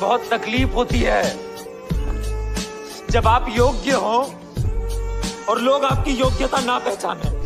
बहुत तकलीफ होती है जब आप योग्य हो और लोग आपकी योग्यता ना पहचाने।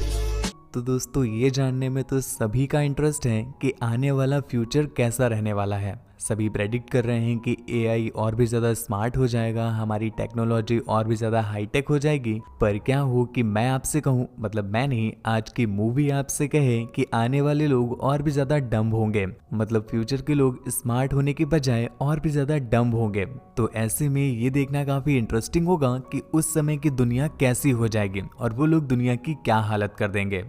तो दोस्तों, ये जानने में तो सभी का इंटरेस्ट है कि आने वाला फ्यूचर कैसा रहने वाला है। सभी प्रेडिक्ट कर रहे हैं कि एआई और भी ज़्यादा स्मार्ट हो जाएगा, हमारी टेक्नोलॉजी और भी ज़्यादा हाईटेक हो जाएगी। पर क्या हो कि मैं आपसे कहूँ, मतलब मैं नहीं, आज की मूवी आपसे कहे कि आने वाले लोग और भी ज़्यादा डम्ब होंगे। मतलब फ्यूचर के लोग स्मार्ट होने की बजाय और भी ज़्यादा डम्ब होंगे। तो ऐसे में ये देखना काफ़ी इंटरेस्टिंग होगा कि उस समय की दुनिया कैसी हो जाएगी और वो लोग दुनिया की क्या हालत कर देंगे।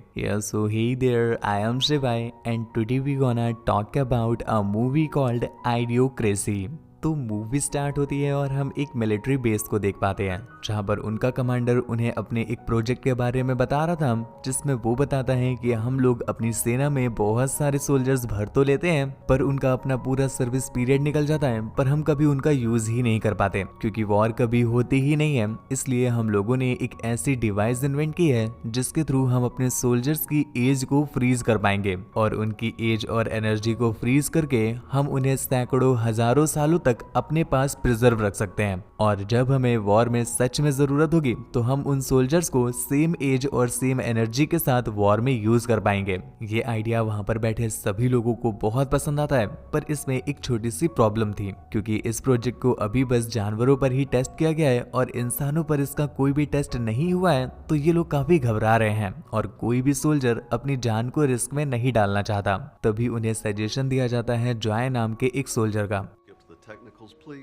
So hey there, I am Shivai and today we gonna talk about a movie called Idiocracy। तो मूवी स्टार्ट होती है और हम एक मिलिट्री बेस को देख पाते हैं जहां पर उनका कमांडर उन्हें अपने एक प्रोजेक्ट के बारे में बता रहा था, जिसमें वो बताता है कि हम लोग अपनी सेना में बहुत सारे सोल्जर्स भर तो लेते हैं पर उनका अपना पूरा सर्विस पीरियड निकल जाता है, पर हम कभी उनका यूज ही नहीं कर पाते क्योंकि वॉर कभी होती ही नहीं है। इसलिए हम लोगों ने एक ऐसी डिवाइस इन्वेंट की है जिसके थ्रू हम अपने सोल्जर्स की एज को फ्रीज कर पाएंगे और उनकी एज और एनर्जी को फ्रीज करके हम उन्हें सैकड़ों हजारों सालों तक अपने पास प्रिजर्व रख सकते हैं। और जब हमें वॉर में सच में जरूरत होगी तो हम उन सोल्जर्स को सेम एज और सेम एनर्जी के साथ वॉर में यूज कर पाएंगे। ये आइडिया वहां पर बैठे सभी लोगों को बहुत पसंद आता है, पर इसमें एक छोटी सी प्रॉब्लम थी क्योंकि इस प्रोजेक्ट को अभी बस जानवरों पर ही टेस्ट किया गया है और इंसानों पर इसका कोई भी टेस्ट नहीं हुआ है। तो ये लोग काफी घबरा रहे हैं और कोई भी सोल्जर अपनी जान को रिस्क में नहीं डालना चाहता। तभी उन्हें सजेशन दिया जाता है जॉय नाम के एक सोल्जर का।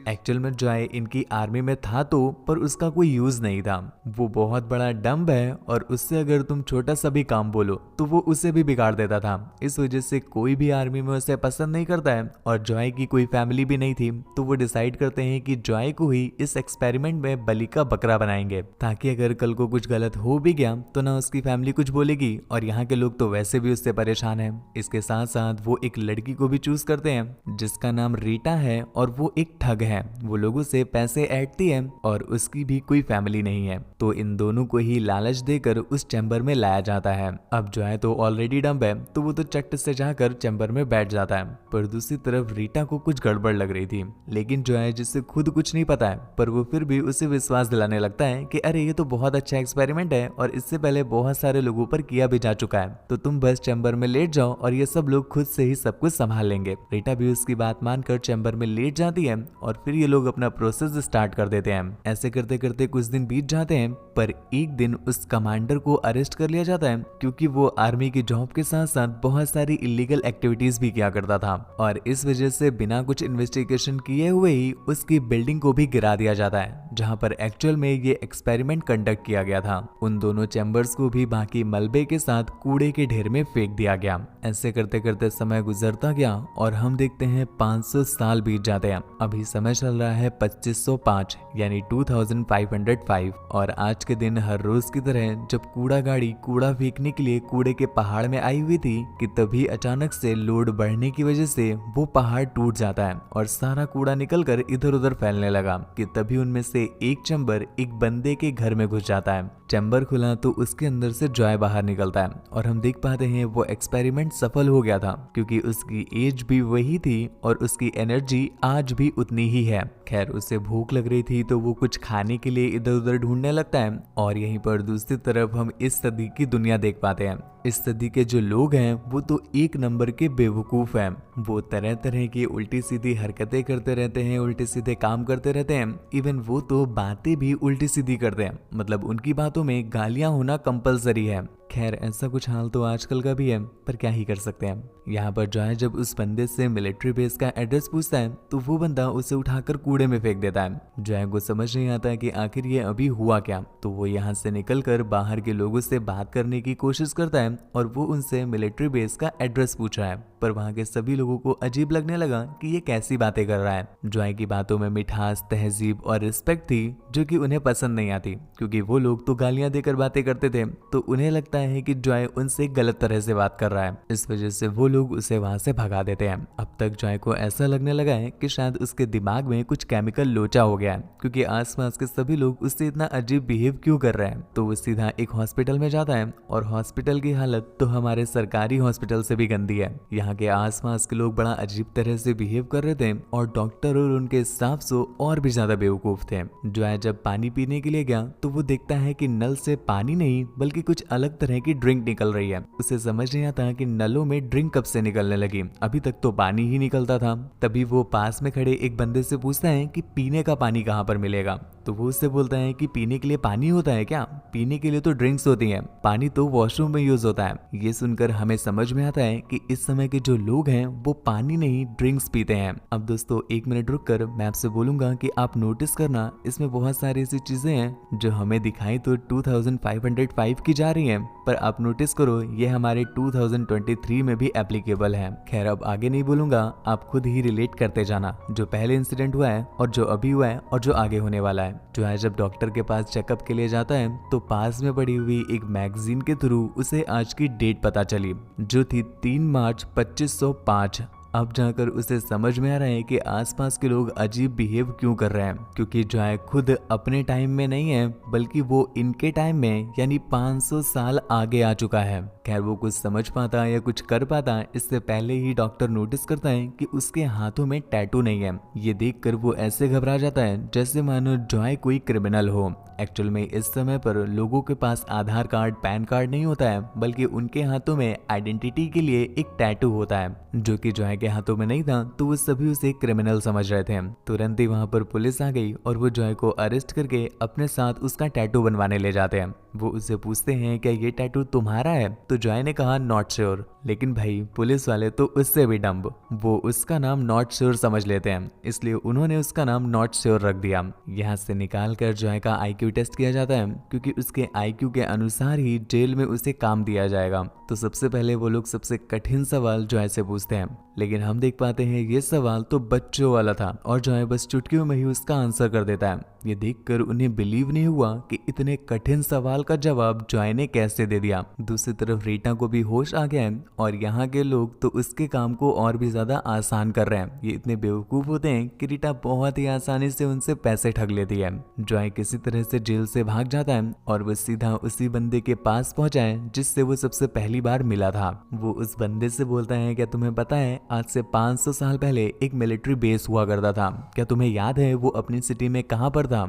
एक्चुअल में जॉय इनकी आर्मी में था तो, पर उसका कोई यूज नहीं था। वो बहुत बड़ा डम्ब है और उससे अगर तुम छोटा सा भी काम बोलो तो वो उसे भी बिगाड़ देता था। इस वजह से कोई भी आर्मी में उसे पसंद नहीं करता है और जॉय की कोई फैमिली भी नहीं थी। तो वो डिसाइड करते हैं कि जॉय को ही इस एक्सपेरिमेंट में बलि का बकरा बनाएंगे ताकि अगर कल को कुछ गलत हो भी गया तो ना उसकी फैमिली कुछ बोलेगी और यहाँ के लोग तो वैसे भी उससे परेशान है। इसके साथ साथ वो एक लड़की को भी चूज करते हैं जिसका नाम रीटा है और वो एक ठग है। वो लोगों से पैसे ऐंठती है और उसकी भी कोई फैमिली नहीं है। तो इन दोनों को ही लालच देकर उस चैम्बर में लाया जाता है। अब जॉय तो ऑलरेडी डम्ब है तो वो तो चट से जाकर चैम्बर में बैठ जाता है। पर दूसरी तरफ रीटा को कुछ गड़बड़ लग रही थी, लेकिन जॉय जिससे खुद कुछ नहीं पता है पर वो फिर भी उसे विश्वास दिलाने लगता है कि अरे ये तो बहुत अच्छा एक्सपेरिमेंट है और इससे पहले बहुत सारे लोगों पर किया भी जा चुका है, तो तुम बस चैम्बर में लेट जाओ और ये सब लोग खुद से ही सब कुछ संभाल लेंगे। रीटा भी उसकी बात मानकर चैम्बर में लेट जाती है और फिर ये लोग अपना प्रोसेस स्टार्ट कर देते हैं। ऐसे करते करते कुछ दिन बीत जाते हैं, पर एक दिन उस कमांडर को अरेस्ट कर लिया जाता है क्योंकि वो आर्मी की जॉब के साथ साथ बहुत सारी इलीगल एक्टिविटीज भी किया करता था और इस वजह से बिना कुछ इन्वेस्टिगेशन किए हुए ही उसकी बिल्डिंग को भी गिरा दिया जाता है जहां पर एक्चुअल में ये एक्सपेरिमेंट कंडक्ट किया गया था। उन दोनों चैम्बर्स को भी बाकी मलबे के साथ कूड़े के ढेर में फेंक दिया गया। ऐसे करते करते समय गुजरता गया और हम देखते हैं 500 साल बीत जाते हैं। अभी समय चल रहा है 2505 यानी 2505 और आज के दिन हर रोज की तरह जब कूड़ा गाड़ी कूड़ा फेंकने के लिए कूड़े के पहाड़ में आई हुई थी कि तभी अचानक से लोड बढ़ने की वजह से वो पहाड़ टूट जाता है और सारा कूड़ा निकलकर इधर उधर फैलने लगा कि तभी उनमें से एक चैम्बर एक बंदे के घर में घुस जाता है। चैम्बर खुला तो उसके अंदर से जॉय बाहर निकलता है और हम देख पाते हैं वो एक्सपेरिमेंट सफल हो गया था क्योंकि उसकी एज भी वही थी और उसकी एनर्जी आज भी उतनी ही है। खैर उसे भूख लग रही थी तो वो कुछ खाने के लिए इधर उधर ढूंढने लगता है और यहीं पर दूसरी तरफ हम इस सदी की दुनिया देख पाते हैं। इस सदी के जो लोग हैं वो तो एक नंबर के बेवकूफ हैं। वो तरह तरह की उल्टी सीधी हरकतें करते रहते हैं, उल्टे सीधे काम करते रहते हैं। इवन वो तो बातें भी उल्टी सीधी करते हैं, मतलब उनकी बातों में गालियां होना कंपलसरी है। खैर ऐसा कुछ हाल तो आजकल का भी है, पर क्या ही कर सकते हैं। यहाँ पर जॉय जब उस बंदे से मिलिट्री बेस का एड्रेस पूछता है तो वो बंदा उसे उठाकर कूड़े में फेंक देता है। जॉय को समझ नहीं आता कि आखिर ये अभी हुआ क्या, तो वो यहाँ से निकलकर बाहर के लोगों से बात करने की कोशिश करता है और वो उनसे मिलिट्री बेस का एड्रेस पूछ रहा है। पर वहाँ के सभी लोगों को अजीब लगने लगा कि ये कैसी बातें कर रहा है। जॉय की बातों में मिठास, तहजीब और रिस्पेक्ट थी जो कि उन्हें पसंद नहीं आती क्योंकि वो लोग तो गालियां देकर बातें करते थे, तो उन्हें लगता है कि जॉय उनसे गलत तरह से बात कर रहा है। इस वजह से वो लोग उसे वहां से भगा देते हैं। अब तक जॉय को ऐसा लगने लगा है कि शायद उसके दिमाग में कुछ केमिकल लोचा हो गया है क्योंकि आसपास के सभी लोग उससे इतना अजीब बिहेव क्यों कर रहे हैं। तो वो सीधा एक हॉस्पिटल में जाता है और हॉस्पिटल की हालत तो हमारे सरकारी हॉस्पिटल से भी गंदी है। यहाँ यहाँ के आसपास के लोग बड़ा अजीब तरह से बिहेव कर रहे थे और डॉक्टर और उनके स्टाफ सो और भी ज्यादा बेवकूफ थे। जॉय जब पानी पीने के लिए गया तो वो देखता है कि नल से पानी नहीं बल्कि कुछ अलग तरह की ड्रिंक निकल रही है। उसे समझ नहीं आता कि नलों में ड्रिंक कब से निकलने लगी, अभी तक तो पानी ही निकलता था। तभी वो पास में खड़े एक बंदे से पूछता है कि पीने का पानी कहाँ पर मिलेगा। तो वो उससे बोलता है कि पीने के लिए पानी होता है क्या, पीने के लिए तो ड्रिंक्स होती हैं, पानी तो वॉशरूम में यूज होता है। ये सुनकर हमें समझ में आता है कि इस समय के जो लोग हैं वो पानी नहीं ड्रिंक्स पीते हैं। अब दोस्तों 1 मिनट रुक कर मैं आपसे बोलूंगा कि आप नोटिस करना, इसमें बहुत सारी ऐसी चीजें हैं जो हमें दिखाई तो 2505 की जा रही हैं, पर आप नोटिस करो ये हमारे 2023 में भी एप्लीकेबल है। खैर अब आगे नहीं बोलूंगा, आप खुद ही रिलेट करते जाना, जो पहले इंसिडेंट हुआ है और जो अभी हुआ है और जो आगे होने वाला है। जो है जब डॉक्टर के पास चेकअप के लिए जाता है तो पास में पड़ी हुई एक मैगजीन के थ्रू उसे आज की डेट पता चली, जो थी 3 मार्च 2505। अब जाकर उसे समझ में आ रहा है कि आसपास के लोग अजीब बिहेव क्यों कर रहे हैं, क्योंकि जॉय खुद अपने टाइम में नहीं है बल्कि वो इनके टाइम में यानी 500 साल आगे आ चुका है। खैर वो कुछ समझ पाता या कुछ कर पाता इससे पहले ही डॉक्टर नोटिस करता है कि उसके हाथों में टैटू नहीं है। ये देखकर वो ऐसे घबरा जाता है जैसे मानो जॉय कोई क्रिमिनल हो। एक्चुअल में इस समय पर लोगों के पास आधार कार्ड पैन कार्ड नहीं होता है, बल्कि उनके हाथों में आइडेंटिटी के लिए एक टैटू होता है, जो कि जॉय के हाथों में नहीं था। तो वो सभी उसे क्रिमिनल समझ रहे थे। तुरंत ही वहां पर पुलिस आ गई और वो जॉय को अरेस्ट करके अपने साथ उसका टैटू बनवाने ले जाते हैं। वो उससे पूछते हैं क्या ये टैटू तुम्हारा है, तो जॉय ने कहा नॉट श्योर। लेकिन भाई पुलिस वाले तो उससे भी डम्ब, वो उसका नाम नॉट श्योर समझ लेते हैं, इसलिए उन्होंने उसका नाम नॉट श्योर रख दिया। यहाँ से निकाल कर जॉय का IQ टेस्ट किया जाता है, क्योंकि उसके IQ के अनुसार ही जेल में उसे काम दिया जाएगा। तो सबसे पहले वो लोग सबसे कठिन सवाल जॉय से पूछते हैं, लेकिन हम देख पाते हैं ये सवाल तो बच्चों वाला था और जॉय बस चुटकियों में ही उसका आंसर कर देता है। ये देखकर उन्हें बिलीव नहीं हुआ कि इतने कठिन सवाल का जवाब जॉय ने कैसे दे दिया। दूसरी तरफ रीटा को भी होश आ गया है और यहाँ के लोग तो उसके काम को और भी ज्यादा आसान कर रहे हैं। ये इतने बेवकूफ होते हैं कि रीटा बहुत ही आसानी से उनसे पैसे ठग लेती है। जॉय किसी तरह से जेल से भाग जाता है और वो सीधा उसी बंदे के पास पहुंचा है जिससे वो सबसे पहली बार मिला था। वो उस बंदे से बोलता है क्या तुम्हें पता है आज से 500 साल पहले एक मिलिट्री बेस हुआ करता था, क्या तुम्हें याद है वो अपनी सिटी में कहाँ पर था?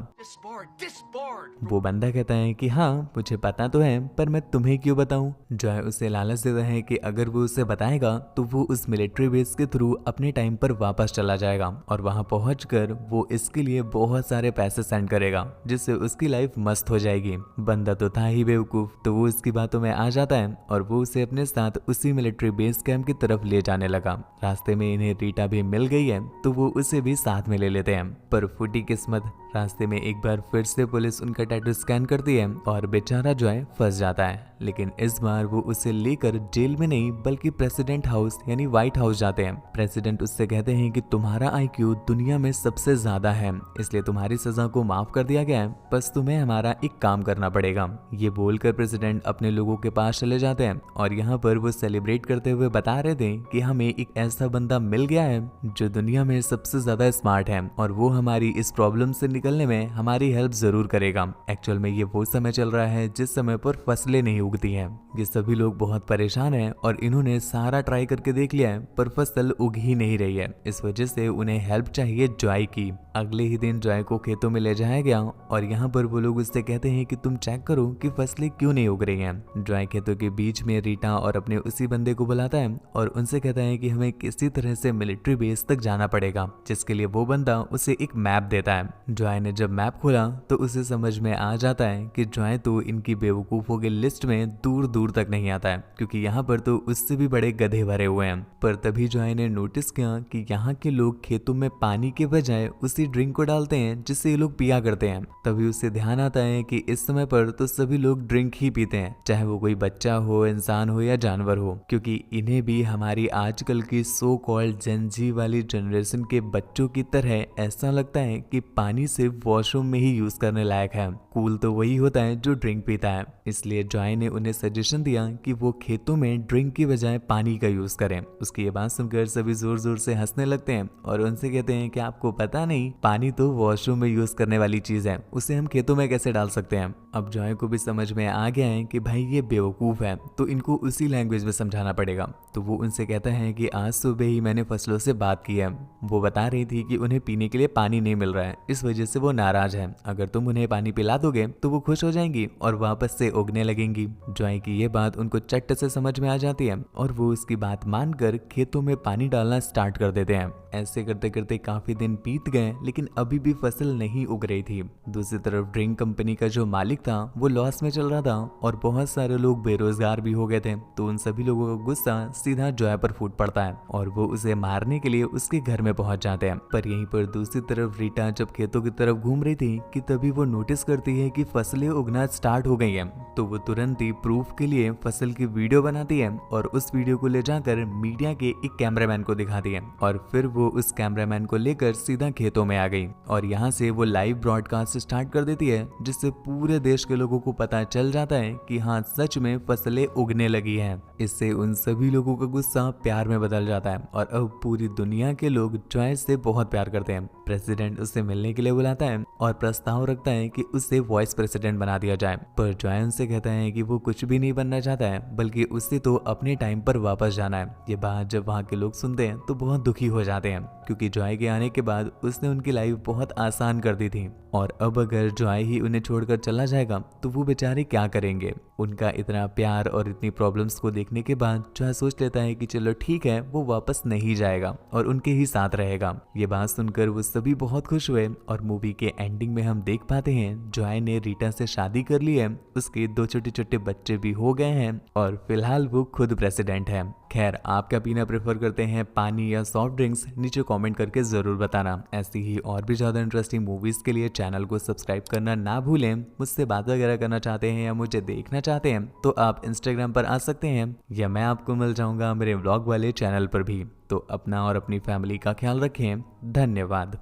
वो बंदा कहता है कि हाँ मुझे पता तो है, पर मैं तुम्हें क्यों बताऊं? जॉय उसे लालच देता है कि अगर वो उसे बताएगा तो वो उस मिलिट्री बेस के थ्रू अपने टाइम पर वापस चला जाएगा और वहां पहुंचकर वो इसके लिए बहुत सारे पैसे सेंड करेगा, जिससे उसकी लाइफ मस्त हो जाएगी। बंदा तो था ही बेवकूफ, तो वो उसकी बातों में आ जाता है और वो उसे अपने साथ उसी मिलिट्री बेस कैंप की तरफ ले जाने लगा। रास्ते में इन्हें रीटा भी मिल गई है तो वो उसे भी साथ में ले लेते हैं, पर फूटी किस्मत, रास्ते में एक बार फिर से पुलिस उनका टैटू स्कैन करती है और बेचारा जॉय फंस जाता है। लेकिन इस बार वो उसे लेकर जेल में नहीं बल्कि प्रेसिडेंट हाउस यानी व्हाइट हाउस जाते हैं। प्रेसिडेंट उससे कहते हैं कि तुम्हारा IQ दुनिया में सबसे ज्यादा है, इसलिए तुम्हारी सजा को माफ कर दिया गया है, बस तुम्हें हमारा एक काम करना पड़ेगा। ये बोलकर प्रेसिडेंट अपने लोगों के पास चले जाते हैं और यहाँ पर वो सेलिब्रेट करते हुए बता रहे थे कि हमें एक ऐसा बंदा मिल गया है जो दुनिया में सबसे ज्यादा स्मार्ट है और वो हमारी इस प्रॉब्लम से निकलने में हमारी हेल्प जरूर करेगा। एक्चुअल में ये वो समय चल रहा है जिस समय पर फसलें नहीं उगती हैं। ये सभी लोग बहुत परेशान हैं और इन्होंने सारा ट्राई करके देख लिया है पर फसल उग ही नहीं रही है। इस वजह से उन्हें हेल्प चाहिए जॉय की। अगले ही दिन जॉय को खेतों में ले जाया गया और यहाँ पर वो लोग उससे कहते हैं कि तुम चेक करो कि फसलें क्यों नहीं उग रही हैं। जॉय खेतों के बीच में रीटा और अपने उसी बंदे को बुलाता है और उनसे कहता है कि हमें किसी तरह से मिलिट्री बेस तक जाना पड़ेगा, जिसके लिए वो बंदा उसे एक मैप देता है। जॉय ने जब मैप खोला तो उसे समझ में आ जाता है कि जॉय तो इनकी बेवकूफों की लिस्ट में दूर दूर तक नहीं आता है, क्योंकि यहाँ पर तो उससे भी बड़े गधे भरे हुए हैं। पर तभी जॉय ने नोटिस किया कि यहाँ के लोग खेतों में पानी के बजाय उसी ड्रिंक को डालते हैं जिससे ये लोग पिया करते हैं। तभी उसे ध्यान आता है कि इस समय पर तो सभी लोग ड्रिंक ही पीते हैं, चाहे वो कोई बच्चा हो, इंसान हो या जानवर हो, क्योंकि इन्हें भी हमारी आजकल की सो कॉल्ड जेन जी वाली जनरेशन के बच्चों की तरह ऐसा लगता है कि पानी सिर्फ वॉशरूम में ही यूज करने लायक है। कूल तो वही होता है जो ड्रिंक पीता है। इसलिए जॉय ने उन्हें सजेशन दिया कि वो खेतों में ड्रिंक की बजाय पानी का यूज करें। उसकी ये बात सुनकर सभी जोर जोर से हंसने लगते हैं और उनसे कहते हैं कि आपको पता नहीं पानी तो वॉशरूम में यूज करने वाली चीज है, उसे हम खेतों में कैसे डाल सकते हैं। अब जॉय को भी समझ में आ गया है कि भाई ये बेवकूफ है, तो इनको उसी लैंग्वेज में समझाना पड़ेगा। तो वो उनसे कहता है कि आज सुबह ही मैंने फसलों से बात की है, वो बता रही थी कि उन्हें पीने के लिए पानी नहीं मिल रहा है, इस वजह से वो नाराज है। अगर तुम उन्हें पानी पिला दोगे तो वो खुश हो जाएंगी और वापस से उगने लगेंगी। जॉय की ये बात उनको चट से समझ में आ जाती है और वो उसकी बात मानकर खेतों में पानी डालना स्टार्ट कर देते हैं। ऐसे करते करते काफी दिन बीत गए, लेकिन अभी भी फसल नहीं उग रही थी। दूसरी तरफ ड्रिंक कंपनी का जो मालिक था वो लॉस में चल रहा था और बहुत सारे लोग बेरोजगार भी हो गए थे। तो उन सभी लोगों का गुस्सा सीधा जॉय पर फूट पड़ता है और वो उसे मारने के लिए उसके घर में पहुंच जाते हैं। पर यहीं पर दूसरी तरफ रीटा जब खेतों की तरफ घूम रही थी कि तभी वो नोटिस करती है कि फसलें उगना स्टार्ट हो गई है। तो वो तुरंत ही प्रूफ के लिए फसल की वीडियो बनाती है और उस वीडियो को ले जाकर मीडिया के एक कैमरामैन को दिखाती है और फिर वो उस कैमरामैन को लेकर सीधा खेतों में आ गई और यहाँ से वो लाइव ब्रॉडकास्ट स्टार्ट कर देती है, जिससे पूरे देश के लोगों को पता चल जाता है कि हाँ सच में फसलें उगने लगी हैं। इससे उन सभी लोगों का गुस्सा प्यार में बदल जाता है और अब पूरी दुनिया के लोग जॉय से बहुत प्यार करते हैं। प्रेसिडेंट उससे मिलने के लिए बुलाता है और प्रस्ताव रखता है कि उसे वाइस प्रेसिडेंट बना दिया जाए, पर जॉय उनसे कहता है कि वो कुछ भी नहीं बनना चाहता है, बल्कि उससे तो अपने टाइम पर वापस जाना है। ये बात जब वहाँ के लोग सुनते हैं तो बहुत दुखी हो जाते हैं, क्योंकि जॉय के आने के बाद उसने उनकी लाइफ बहुत आसान कर दी थी और अब अगर जॉय ही उन्हें छोड़कर चला जाएगा तो वो बेचारे क्या करेंगे। उनका इतना प्यार और इतनी प्रॉब्लम्स को देखने के बाद जॉय सोच लेता है कि चलो ठीक है, वो वापस नहीं जाएगा और उनके ही साथ रहेगा। ये बात सुनकर वो सभी बहुत खुश हुए और मूवी के एंडिंग में हम देख पाते हैं जॉय ने रीटा से शादी कर ली है, उसके 2 छोटे छोटे बच्चे भी हो गए हैं और फिलहाल वो खुद प्रेसिडेंट है। खैर, आप क्या पीना प्रेफर करते हैं, पानी या सॉफ्ट ड्रिंक्स? नीचे कमेंट करके जरूर बताना। ऐसी ही और भी ज्यादा इंटरेस्टिंग मूवीज के लिए चैनल को सब्सक्राइब करना ना भूलें। मुझसे बात वगैरह करना चाहते हैं या मुझे देखना चाहते हैं तो आप इंस्टाग्राम पर आ सकते हैं या मैं आपको मिल जाऊंगा मेरे व्लॉग वाले चैनल पर भी। तो अपना और अपनी फैमिली का ख्याल रखें। धन्यवाद।